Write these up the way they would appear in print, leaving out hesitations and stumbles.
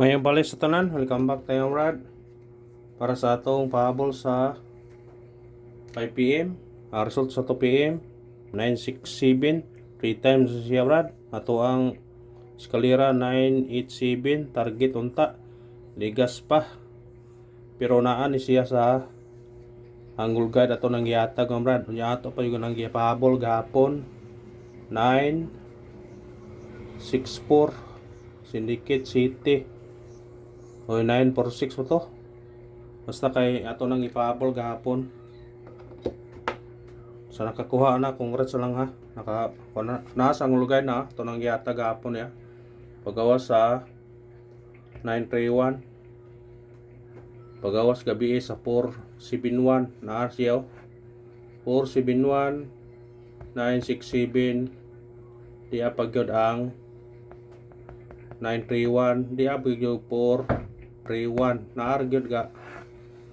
Mayong balik sa tanan, welcome back tayo Brad para sa atong pahabol sa 5pm, result sa 2pm 967 3 times siya Brad. Ato ang eskalera 987, target unta ligas pa pero naan ni siya sa angle guide ato nang gihatag ng Brad. Unya ato pa yung nang gipahabol gahapon 964 Syndicate City o 946 mo to. Basta kay ato nang ipahabol gahapon. Sa nakakuha na, congrats lang ha. Nasa ang lugay na ato nang gihatag gahapon ya. Pagawas sa 931. Pagawas gabi sa 471 na siya. 471 967 di apagyod ang 931 di apagyod 431 na-argyod ga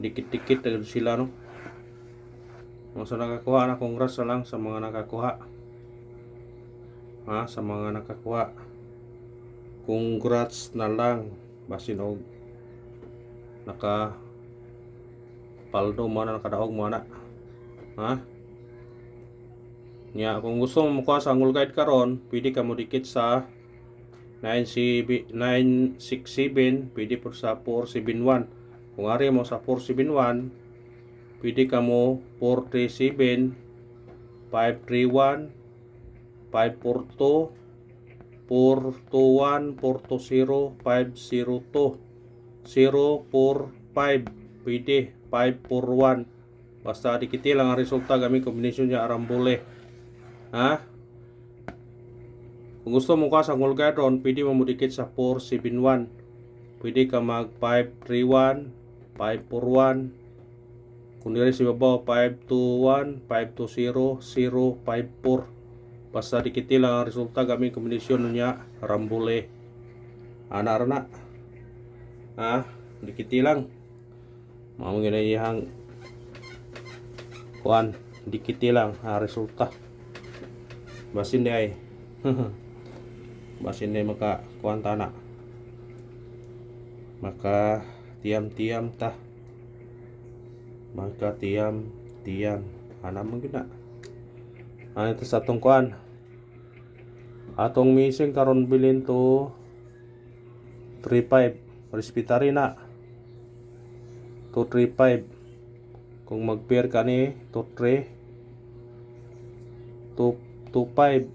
dikit-dikit sila no. Sa nakakuha na, congrats lang sa mga nakakuha sa mga nakakuha, congrats na lang basin og naka paldo mo na, nakadaog mo na nya. Kung gusto mo kuha sa angle guide karon, pwede ka mo dikit sa 967, pwede po sa 471. Kung ari mo sa 471, pwede ka mo 437, 531, 542, 421, 420, 502, 045, pwede 541. Basta dikiti lang ang resulta gamit kombinasyon niya arambole Kung gusto mo ka sa angle guide ron, pwede mo mudikit sa 471, pwede ka mag 531, 541, kung diri si babaw 521, 520, 054. Basta dikiti lang ang resulta gamit kombinasyon niya rambole ana ra na dikiti lang mao ginayang kuan, dikiti lang resulta basin di ay basin di maka kuan tana maka tiam-tiam ta maka tiam-tiam ana man gid na ito sa atong kuan, atong missing karon bilin to 35 respetary na to 35. Kung mag-pair ka ni to 3 to 5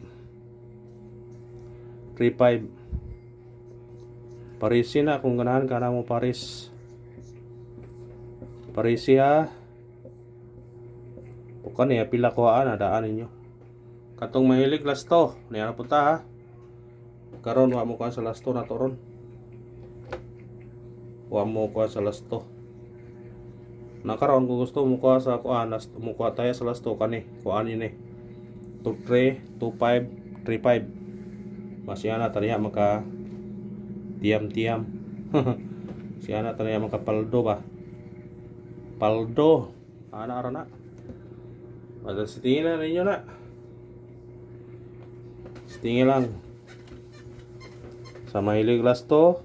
35 parisi na kung ganahan ka na mo parisi ha. Bukan niya pila kuhaan na daan ninyo katong mahilig lasto niya na punta ha. Karon wa mo kuha sa lasto na to ron, wa mo kuha sa lasto na karon. Kung gusto mo kuha sa kuhaan, mo kuha tayo sa lasto kani kuhaan yun 2-3, 2-5, 3-5. Masya na taniya maka tiam-tiam siya na taniya maka paldo ba, paldo ana ara na. Basta sitingin na ninyo na, sitingin lang sa mahilig lasto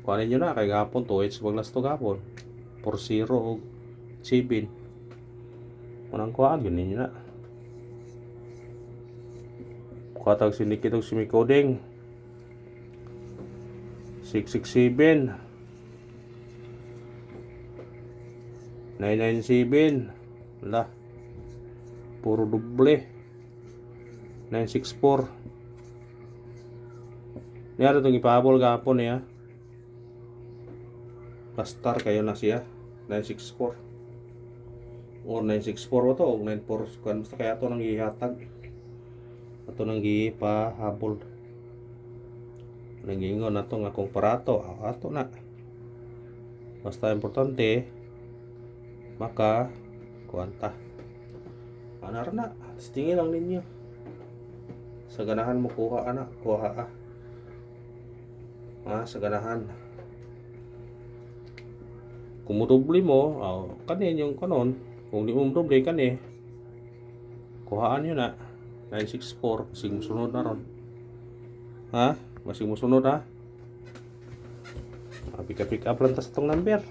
kuha ninyo na. Kay gapon 2H pag lasto gapon 4-0 o 7 unang kuhaan yun ninyo na. Katag Syndicate og semi-coding 667, 997 wala puro doble 964 niya itong ipahabol gapon niya. Pastar kayo na siya 964 or 964 ba to o 94 kan basta kaya ito nang ihatag ato nang gipahabol nang giingon nato nga kung parato ato na. Basta importante maka kuanta anar na. Tingin lang ninyo sa ganahan mo kuha ana kuha sa ganahan. Kung mo doble mo kanin yung kanon, kung di mo doble kani kuhaan yun na 964 masing musunod na ron masing musunod ha. pick up lang ta sa tong number.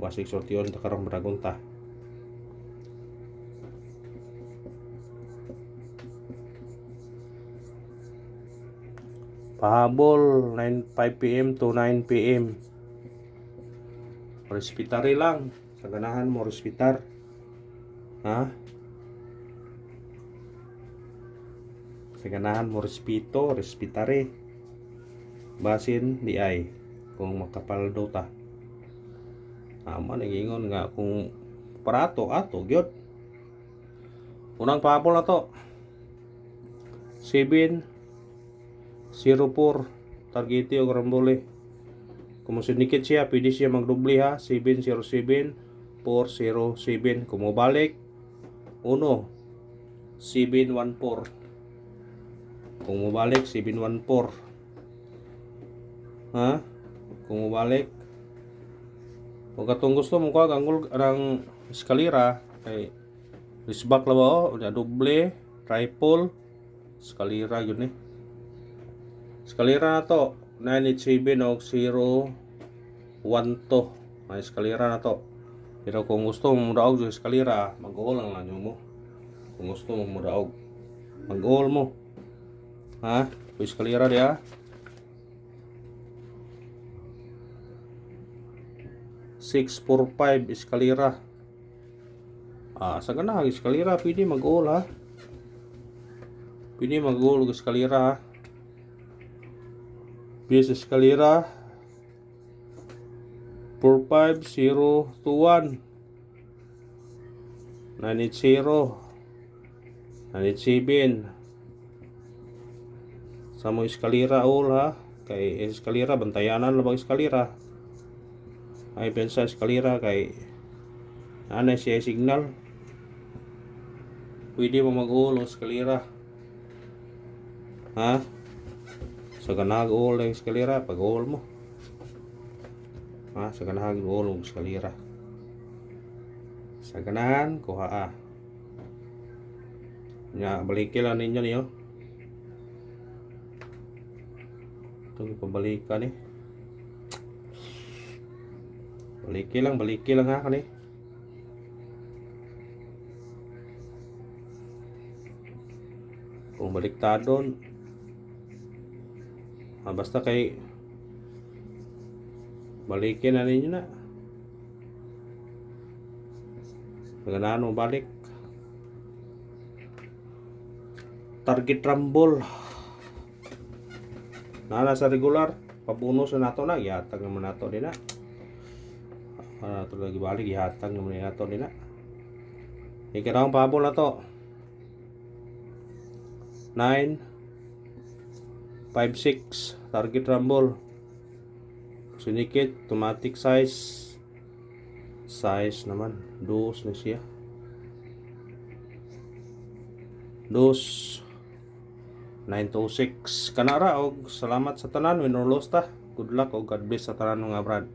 Wasig sortion ta karong dragon ta. Pahabol 5 PM to 9 PM. Respitary lang. Sa ganahan mo respitar. Ha? Sa ganahan mo respitary. Basin di ay kung makapaldo ta. Ama nagingon nga kung parato ato gyud. Unang pahabol na to. 704 targeti o grambole. Kung masunikit siya, pwede siya magdubli ha. 707 407. Kung mabalik 1 714. Kung mabalik 714. Ha? Kung mabalik kung katong gusto mo ka anggol ang eskalera kay risbak la ba o doble, triple, eskalera yun eh. Eskalera na to 987 o 012 may eskalera na to. Pero kung gusto mo mudaog yung eskalera, mag-all lang lang mo. Kung gusto mo mudaog, mag-all mo. Ha? Yung eskalera dia 645 eskalera. Sa ganang eskalera pwede mag-all ha. Pwede mag-all og eskalera ha. Bis eskalera 45021 980 987 sa mo eskalera all ha. Kay eskalera bantayanan lang eskalera. Ay pensa eskalera kay anay siya signal. Pwede mo mag-all o eskalera. Ha? Sa ganag all ng eskalera pag all mo. Ha? Sa ganag all ng eskalera. Sa ganahan kuha nya balikin lang ninyo niyo. Itong pabalikan eh. Baliki lang ha kani. Kung baliktadon basta kay balikin na ninyo na. Ganahan mo balik. Target rumble. Sa regular pabunus na nato na yatag naman nato din na. Ito lagi balik ihatag naman nato din na. Ikarang pahabol na to 956 target rumble. Sinikit automatic size naman dos na siya. Dos 926 kanara og salamat sa tanan winurlos ta. Good luck og God bless sa tanan mga brad.